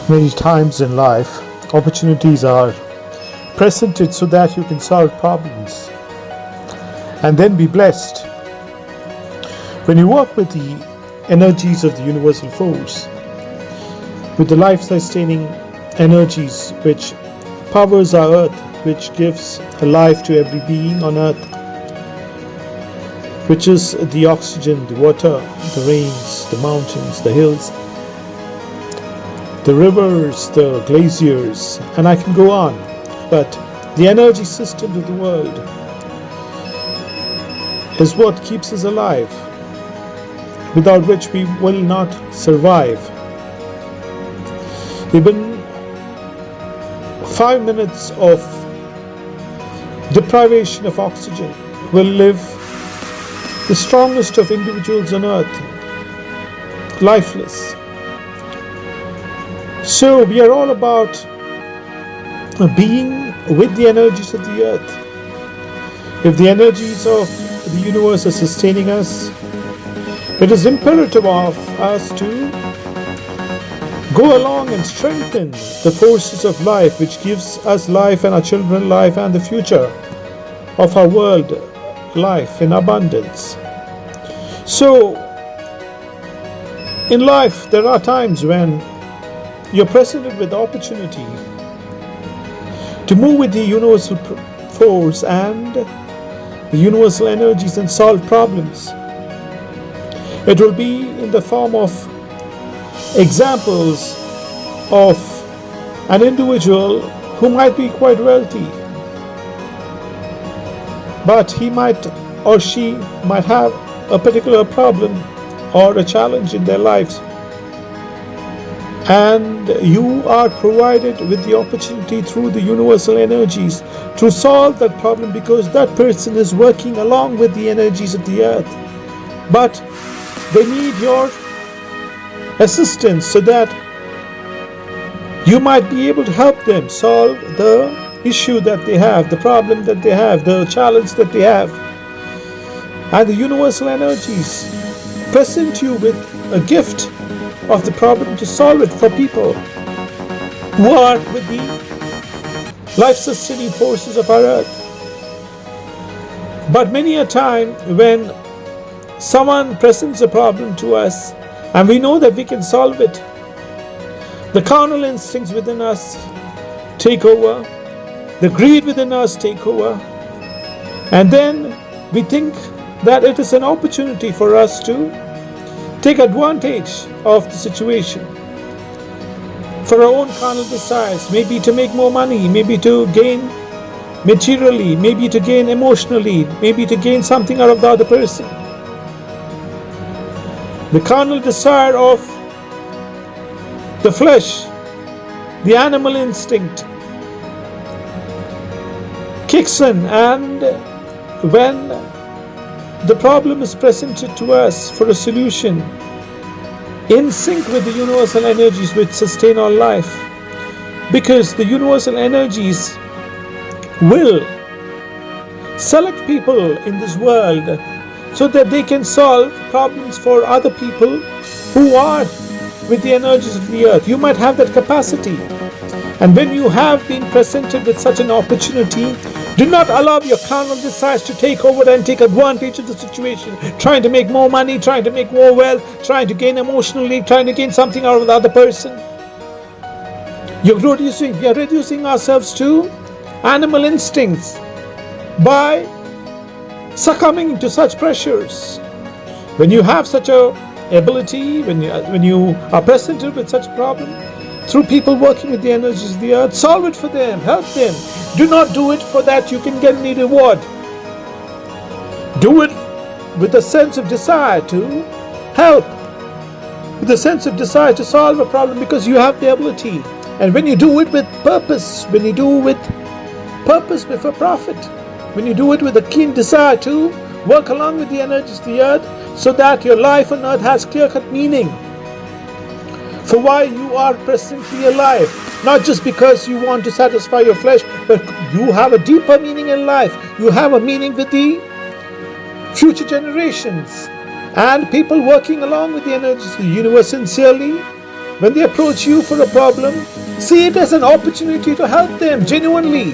Many times in life, opportunities are presented so that you can solve problems and then be blessed. When you work with the energies of the universal force, with the life-sustaining energies which powers our earth, which gives a life to every being on earth, which is the oxygen, the water, the rains, the mountains, the hills, the rivers, the glaciers, and I can go on. But the energy system of the world is what keeps us alive, without which we will not survive. Even 5 minutes of deprivation of oxygen will leave the strongest of individuals on earth lifeless. So we are all about being with the energies of the earth. If the energies of the universe are sustaining us, it is imperative of us to go along and strengthen the forces of life which gives us life and our children life and the future of our world life in abundance. So in life there are times when you're presented with the opportunity to move with the universal force and the universal energies and solve problems. It will be in the form of examples of an individual who might be quite wealthy, but he might or she might have a particular problem or a challenge in their lives, and you are provided with the opportunity through the universal energies to solve that problem, because that person is working along with the energies of the earth, but they need your assistance so that you might be able to help them solve the issue that they have, the problem that they have, the challenge that they have. And the universal energies present you with a gift of the problem to solve it for people who are with the life-sustaining forces of our earth. But many a time when someone presents a problem to us and we know that we can solve it, the carnal instincts within us take over, the greed within us take over, and then we think that it is an opportunity for us to take advantage of the situation for our own carnal desires, maybe to make more money, maybe to gain materially, maybe to gain emotionally, maybe to gain something out of the other person. The carnal desire of the flesh, the animal instinct kicks in, and when the problem is presented to us for a solution in sync with the universal energies which sustain our life, because the universal energies will select people in this world so that they can solve problems for other people who are with the energies of the earth. You might have that capacity, and when you have been presented with such an opportunity, do not allow your carnal desires to take over and take advantage of the situation, trying to make more money, trying to make more wealth, trying to gain emotionally, trying to gain something out of the other person. We are reducing ourselves to animal instincts by succumbing to such pressures. When you have such a ability, when you are presented with such a problem, through people working with the energies of the earth, solve it for them, help them. Do not do it for that you can get any reward. Do it with a sense of desire to help, with a sense of desire to solve a problem, because you have the ability. And when you do it with purpose, when you do it with purpose before profit, when you do it with a keen desire to work along with the energies of the earth, so that your life on earth has clear-cut meaning for why you are presently alive, not just because you want to satisfy your flesh, but you have a deeper meaning in life. You have a meaning with the future generations and people working along with the energies of the universe sincerely when they approach you for a problem, see it as an opportunity to help them genuinely.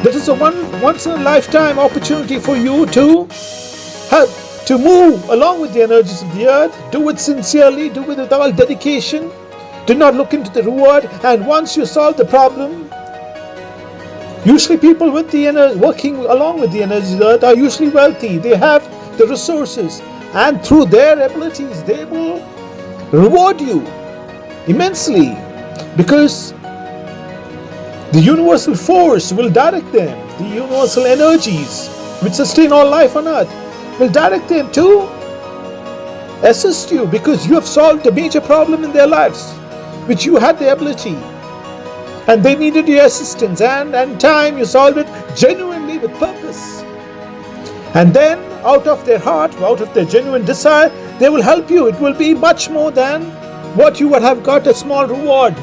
That is a once in a lifetime opportunity for you to help, to move along with the energies of the earth. Do it sincerely, do it with all dedication. Do not look into the reward. And once you solve the problem, usually people with the working along with the energies of the earth are usually wealthy. They have the resources, and through their abilities they will reward you immensely, because the universal force will direct them. The universal energies which sustain all life on earth will direct them to assist you, because you have solved a major problem in their lives which you had the ability, and they needed your assistance, and time you solved it genuinely with purpose. And then out of their heart, out of their genuine desire, they will help you. It will be much more than what you would have got a small reward,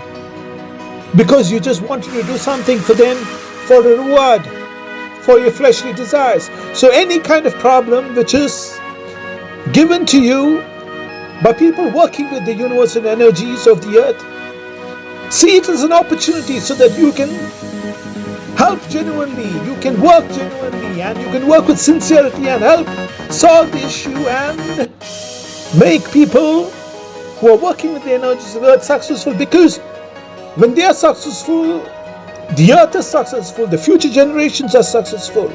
because you just wanted to do something for them for a reward, for your fleshly desires. So any kind of problem which is given to you by people working with the universal energies of the earth, see it as an opportunity so that you can help genuinely, you can work genuinely, and you can work with sincerity and help solve the issue and make people who are working with the energies of the earth successful. Because when they are successful, the earth is successful, the future generations are successful.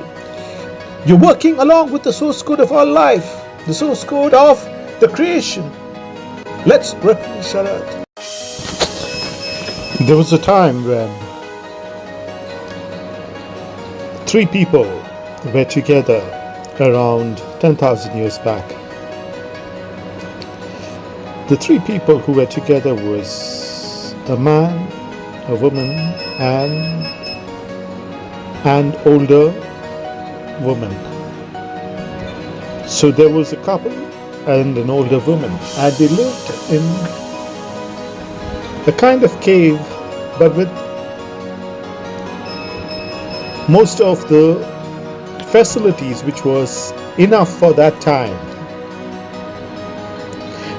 You're working along with the source code of all life, the source code of the creation. Let's replenish our earth. There was a time when 3 people were together around 10,000 years back. The 3 people who were together was a man, a woman, and an older woman. So there was a couple and an older woman, and they lived in a kind of cave, but with most of the facilities which was enough for that time.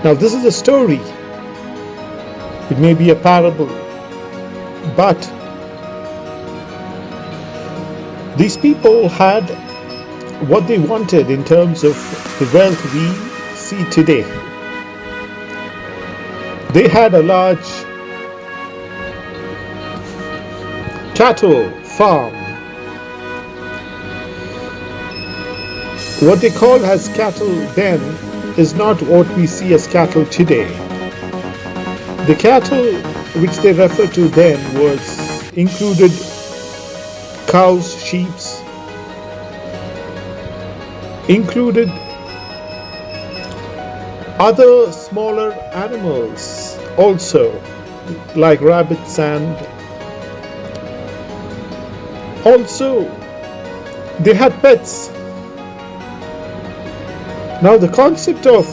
Now this is a story, it may be a parable, but these people had what they wanted in terms of the wealth we see today. They had a large cattle farm. What they call as cattle then is not what we see as cattle today. The cattle which they refer to then was included cows, sheep, included other smaller animals also, like rabbits, and also they had pets. Now the concept of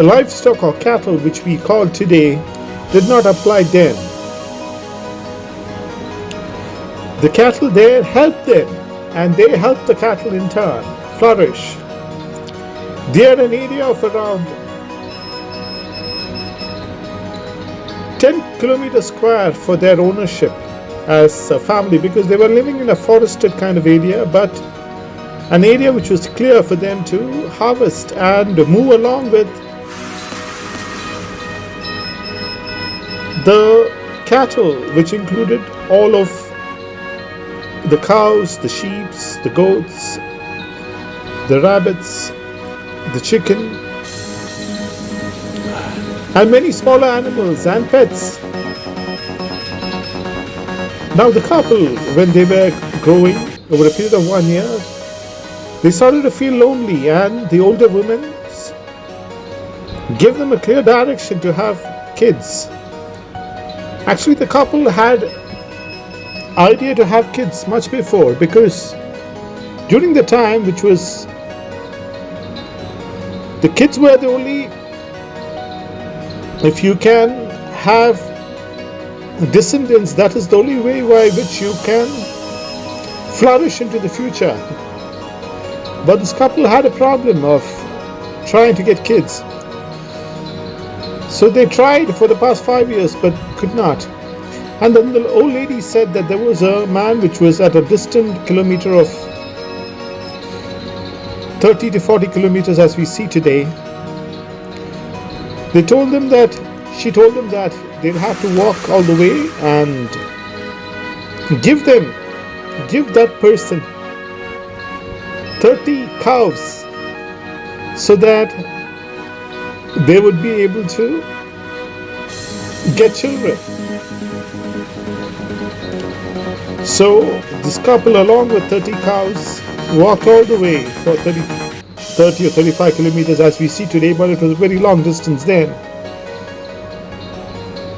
livestock or cattle which we call today did not apply then. The cattle there helped them, and they helped the cattle in turn flourish. They had an area of around 10 kilometers square for their ownership as a family, because they were living in a forested kind of area, but an area which was clear for them to harvest and move along with. The cattle, which included all of the cows, the sheep, the goats, the rabbits, the chicken, and many smaller animals and pets. Now the couple, when they were growing over a period of 1 year, they started to feel lonely, and the older woman gave them a clear direction to have kids. Actually, the couple had idea to have kids much before, because during the time which was, the kids were the only, if you can have descendants, that is the only way by which you can flourish into the future. But this couple had a problem of trying to get kids. So they tried for the past 5 years but could not. And then the old lady said that there was a man which was at a distant kilometer of 30 to 40 kilometers as we see today. She told them that they'll have to walk all the way and give that person 30 cows so that they would be able to get children. So this couple, along with 30 cows, walked all the way for 30 or 35 kilometers as we see today, but it was a very long distance then.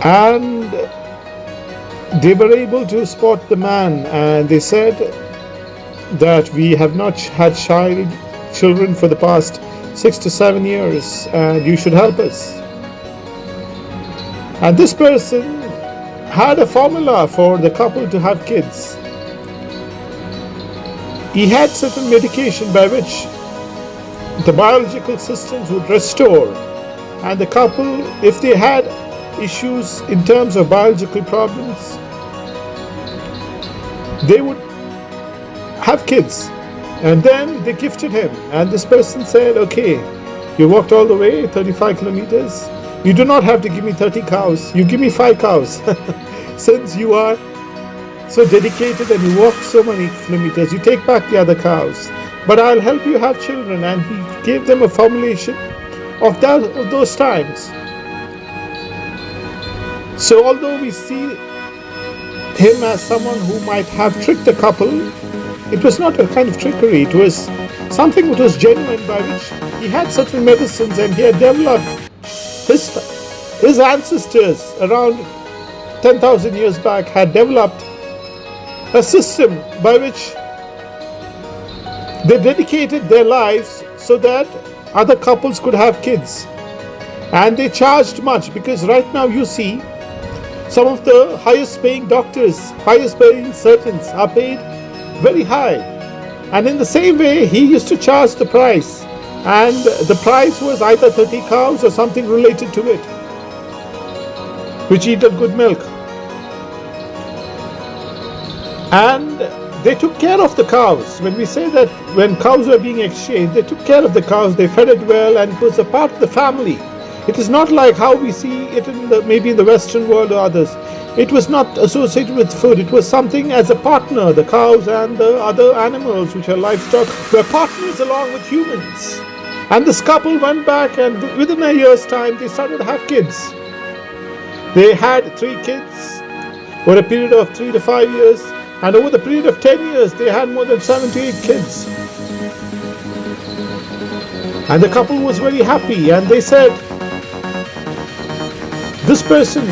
And they were able to spot the man, and they said that we have not had children for the past 6 to 7 years, and you should help us. And this person had a formula for the couple to have kids. He had certain medication by which the biological systems would restore, and the couple, if they had issues in terms of biological problems, they would have kids. And then they gifted him, and this person said, okay, you walked all the way 35 kilometers, you do not have to give me 30 cows, you give me 5 cows. Since you are so dedicated and you walked so many kilometers, you take back the other cows, but I'll help you have children. And he gave them a formulation of those times. So although we see him as someone who might have tricked the couple, it was not a kind of trickery. It was something that was genuine, by which he had certain medicines, and he had developed his ancestors around 10,000 years back had developed a system by which they dedicated their lives so that other couples could have kids. And they charged much, because right now you see some of the highest paying doctors, highest paying surgeons are paid very high. And in the same way, he used to charge the price, and the price was either 30 cows or something related to it, which eat a good milk. And they took care of the cows. When we say that when cows were being exchanged, they took care of the cows, they fed it well, and it was a part of the family. It is not like how we see it maybe in the Western world or others. It was not associated with food. It was something as a partner. The cows and the other animals, which are livestock, were partners along with humans. And this couple went back, and within a year's time, they started to have kids. They had 3 kids over a period of 3 to 5 years. And over the period of 10 years, they had more than 7 to 8 kids. And the couple was very happy, and they said, this person,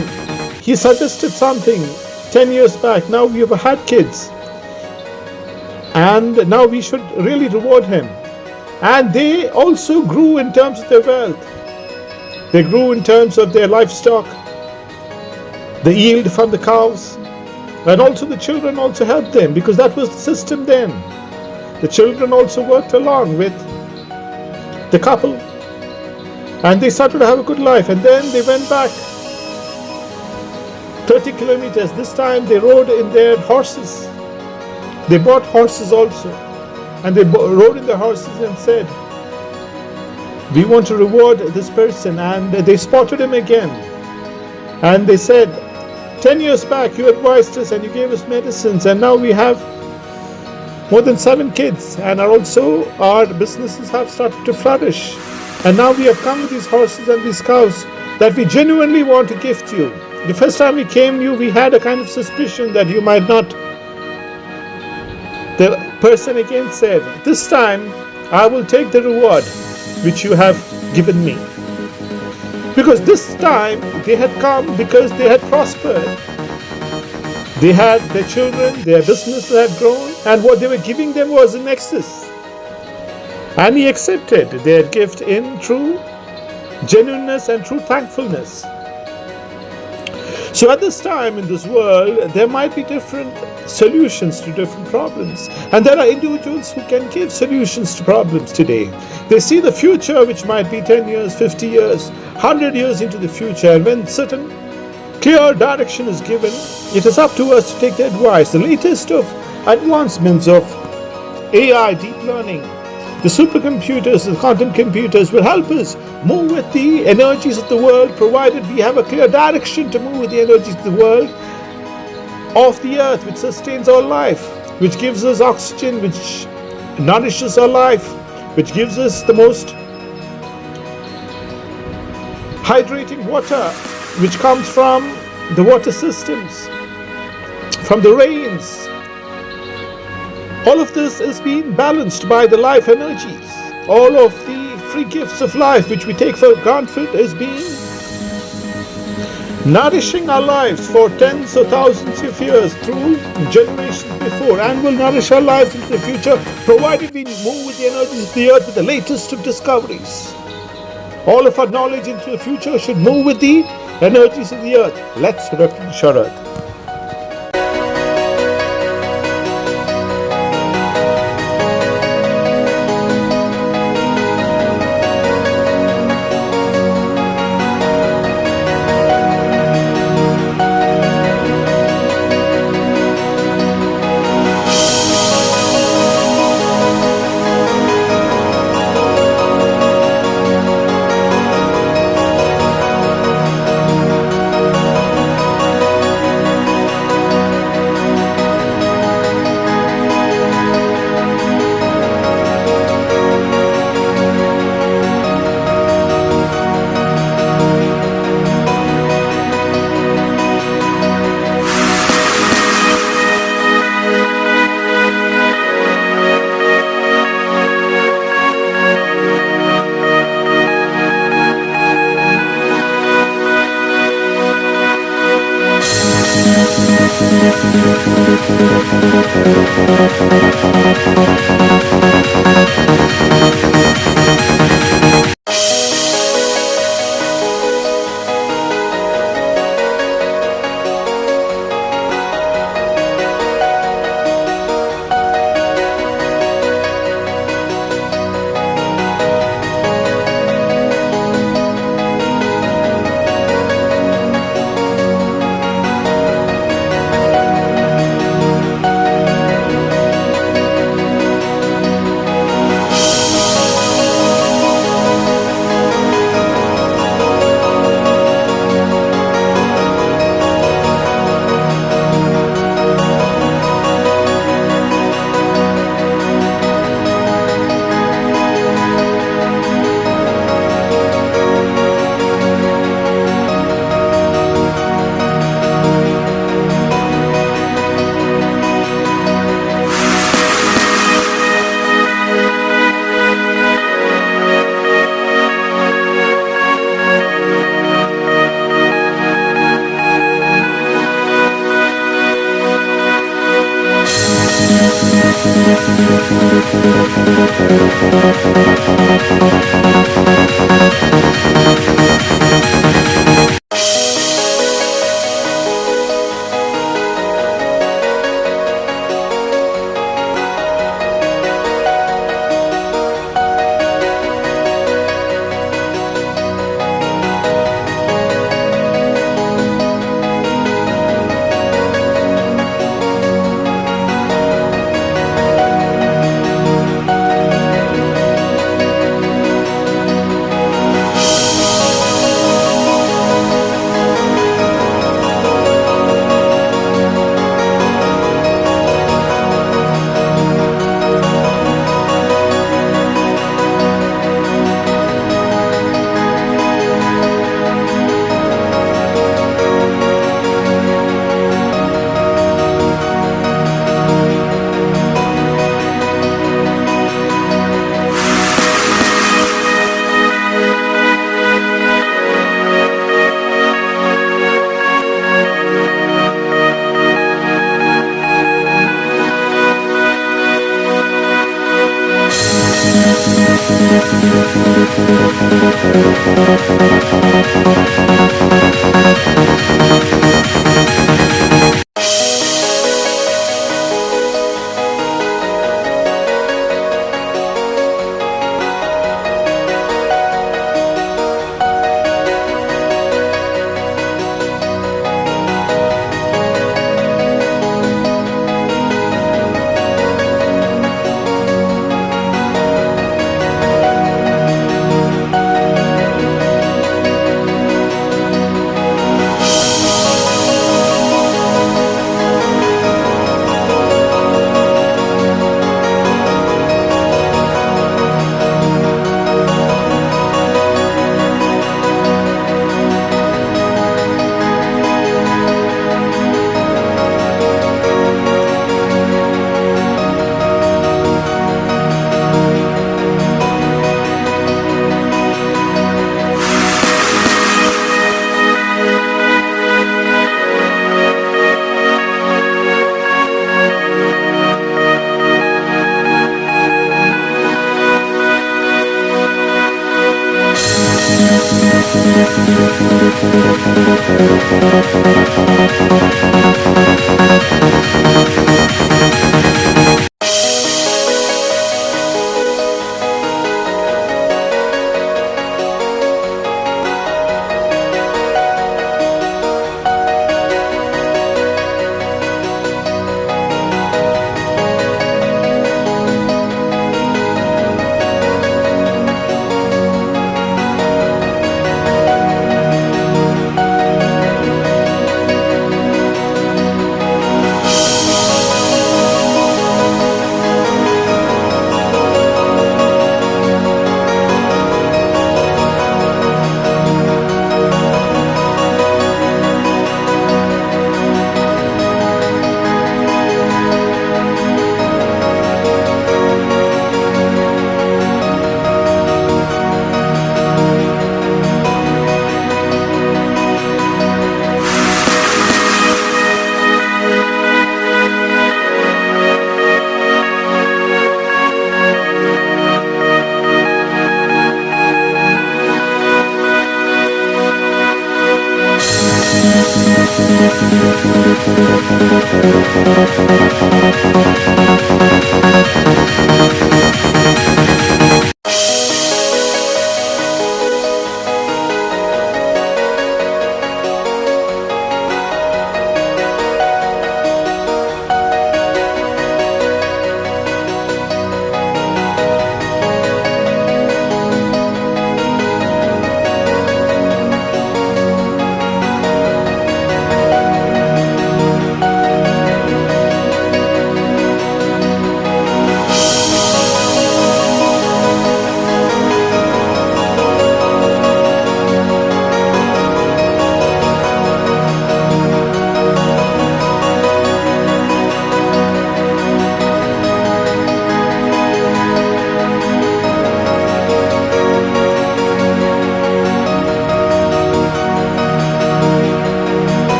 he suggested something 10 years back, now we have had kids, and now we should really reward him. And they also grew in terms of their wealth. They grew in terms of their livestock, the yield from the cows. And also the children also helped them, because that was the system then. The children also worked along with the couple, and they started to have a good life. And then they went back 30 kilometers. This time they rode in their horses. They bought horses also, and they rode in their horses and said, we want to reward this person. And they spotted him again, and they said, 10 years back you advised us and you gave us medicines, and now we have more than 7 kids, and our businesses have started to flourish, and now we have come with these horses and these cows that we genuinely want to gift you. The first time we came you, we had a kind of suspicion that you might not. The person again said, this time I will take the reward which you have given me. Because this time they had come because they had prospered. They had their children, their business had grown, and what they were giving them was in excess. And he accepted their gift in true genuineness and true thankfulness. So at this time in this world, there might be different solutions to different problems. And there are individuals who can give solutions to problems today. They see the future, which might be 10 years, 50 years, 100 years into the future. And when certain clear direction is given, it is up to us to take the advice. The latest of advancements of AI, deep learning, the supercomputers, the quantum computers will help us move with the energies of the world, provided we have a clear direction to move with the energies of the world, of the earth, which sustains our life, which gives us oxygen, which nourishes our life, which gives us the most hydrating water, which comes from the water systems, from the rains. All of this is being balanced by the life energies. All of the free gifts of life which we take for granted is being nourishing our lives for tens or thousands of years through generations before, and will nourish our lives into the future, provided we move with the energies of the earth with the latest of discoveries. All of our knowledge into the future should move with the energies of the earth. Let's replenish our earth.